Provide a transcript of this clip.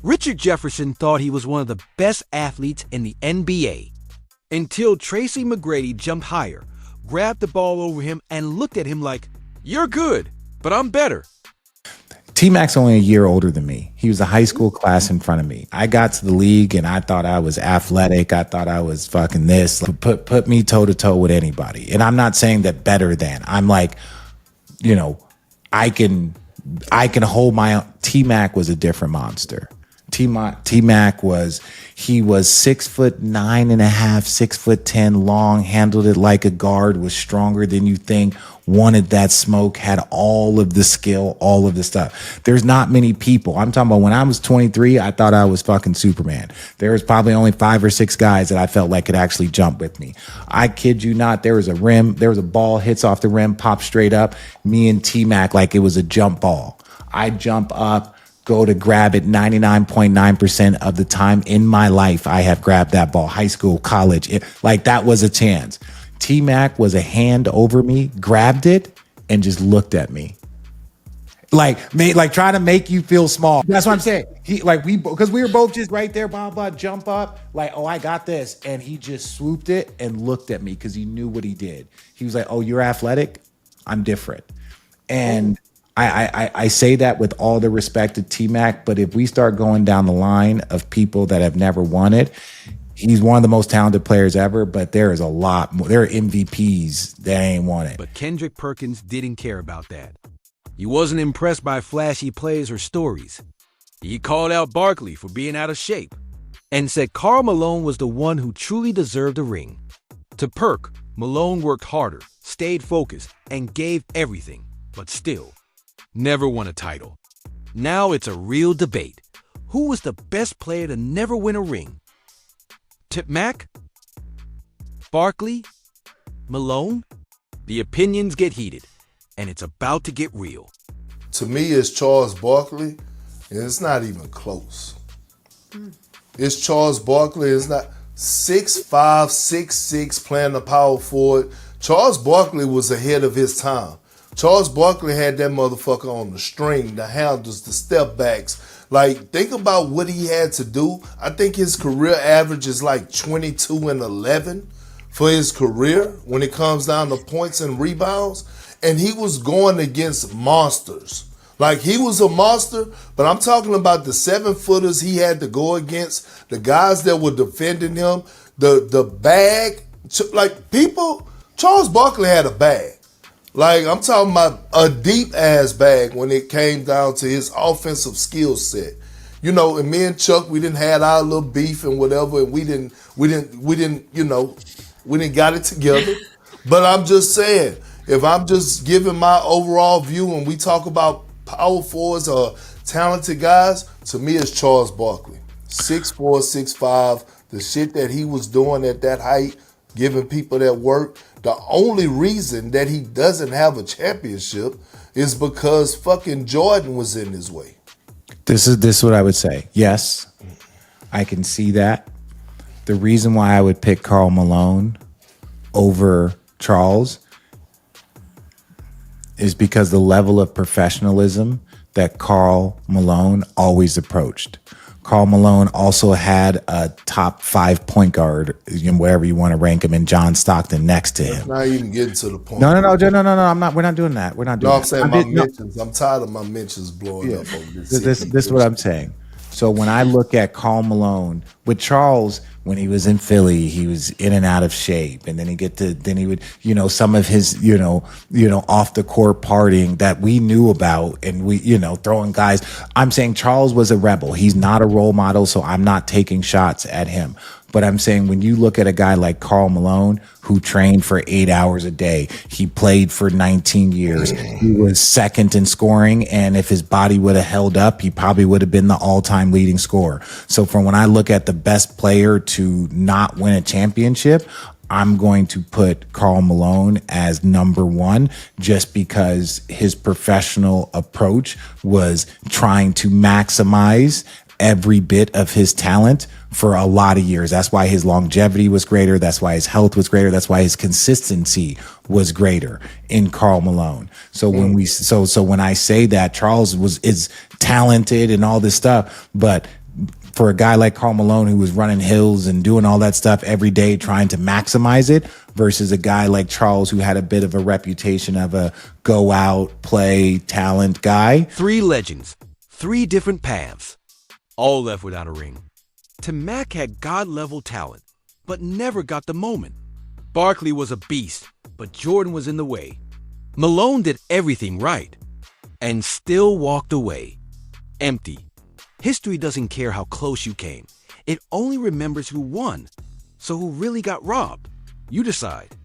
Richard Jefferson thought he was one of the best athletes in the NBA until Tracy McGrady jumped higher, grabbed the ball over him, and looked at him like, "You're good, but I'm better." T-Mac's only a year older than me. He was a high school class in front of me. I got to the league and I thought I was athletic. I thought I was fucking this. Like, put me toe to toe with anybody. And I'm not saying that better than. I'm like, I can hold my own. T-Mac was a different monster. T-Mac was 6'9.5", 6'10", long, handled it like a guard, was stronger than you think, wanted that smoke, had all of the skill, all of the stuff. There's not many people. I'm talking about when I was 23, I thought I was fucking Superman. There was probably only 5 or 6 guys that I felt like could actually jump with me. I kid you not, there was a ball, hits off the rim, pops straight up, me and T-Mac like it was a jump ball. I jump up, go to grab it 99.9% of the time in my life. I have grabbed that ball, high school, college, like that was a chance. T-Mac was a hand over me, grabbed it, and just looked at me. Like trying to make you feel small. That's what I'm saying. Because we were both just right there, blah, blah, jump up, like, oh, I got this. And he just swooped it and looked at me because he knew what he did. He was like, oh, you're athletic? I'm different. And I say that with all the respect to T-Mac, but if we start going down the line of people that have never won it, he's one of the most talented players ever, but there is a lot more. There are MVPs that ain't won it. But Kendrick Perkins didn't care about that. He wasn't impressed by flashy plays or stories. He called out Barkley for being out of shape and said Karl Malone was the one who truly deserved a ring. To Perk, Malone worked harder, stayed focused, and gave everything, but still never won a title. Now it's a real debate. Who was the best player to never win a ring? T-Mac? Barkley? Malone? The opinions get heated, and it's about to get real. To me, it's Charles Barkley, and it's not even close. It's Charles Barkley. It's not 6'5", 6'6", playing the power forward. Charles Barkley was ahead of his time. Charles Barkley had that motherfucker on the string, the handles, the step backs. Like, think about what he had to do. I think his career average is like 22 and 11 for his career when it comes down to points and rebounds. And he was going against monsters. Like, he was a monster, but I'm talking about the 7-footers he had to go against, the guys that were defending him, the bag. Like, people, Charles Barkley had a bag. Like, I'm talking about a deep-ass bag when it came down to his offensive skill set. And me and Chuck, we didn't have our little beef and whatever, and we didn't got it together. But I'm just saying, if I'm just giving my overall view and we talk about power forwards or talented guys, to me it's Charles Barkley. 6'4", 6'5", the shit that he was doing at that height, giving people that work. The only reason that he doesn't have a championship is because fucking Jordan was in his way. This is what I would say. Yes, I can see that. The reason why I would pick Karl Malone over Charles is because the level of professionalism that Karl Malone always approached. Karl Malone also had a top 5 point guard, wherever you want to rank him, and John Stockton next to him. Not even getting to the point. No. I'm not. We're not doing that. We're not doing. No, I'm saying my mentions. I'm tired of my mentions blowing up over this. This is what I'm saying. So when I look at Karl Malone with Charles, when he was in Philly, he was in and out of shape, and then he would, some of his, off the court partying that we knew about, and we, throwing guys. I'm saying Charles was a rebel. He's not a role model, so I'm not taking shots at him. But I'm saying when you look at a guy like Karl Malone, who trained for 8 hours a day, he played for 19 years, he was second in scoring, and if his body would have held up, he probably would have been the all-time leading scorer. So from when I look at the best player to not win a championship, I'm going to put Karl Malone as number one, just because his professional approach was trying to maximize every bit of his talent for a lot of years. That's why his longevity was greater. That's why his health was greater. That's why his consistency was greater in Karl Malone. So when I say that Charles is talented and all this stuff, but for a guy like Karl Malone who was running hills and doing all that stuff every day trying to maximize it versus a guy like Charles who had a bit of a reputation of a go out, play, talent guy. 3 legends, 3 different paths, all left without a ring. Tim Mack had God-level talent, but never got the moment. Barkley was a beast, but Jordan was in the way. Malone did everything right and still walked away empty. History doesn't care how close you came. It only remembers who won. So who really got robbed? You decide.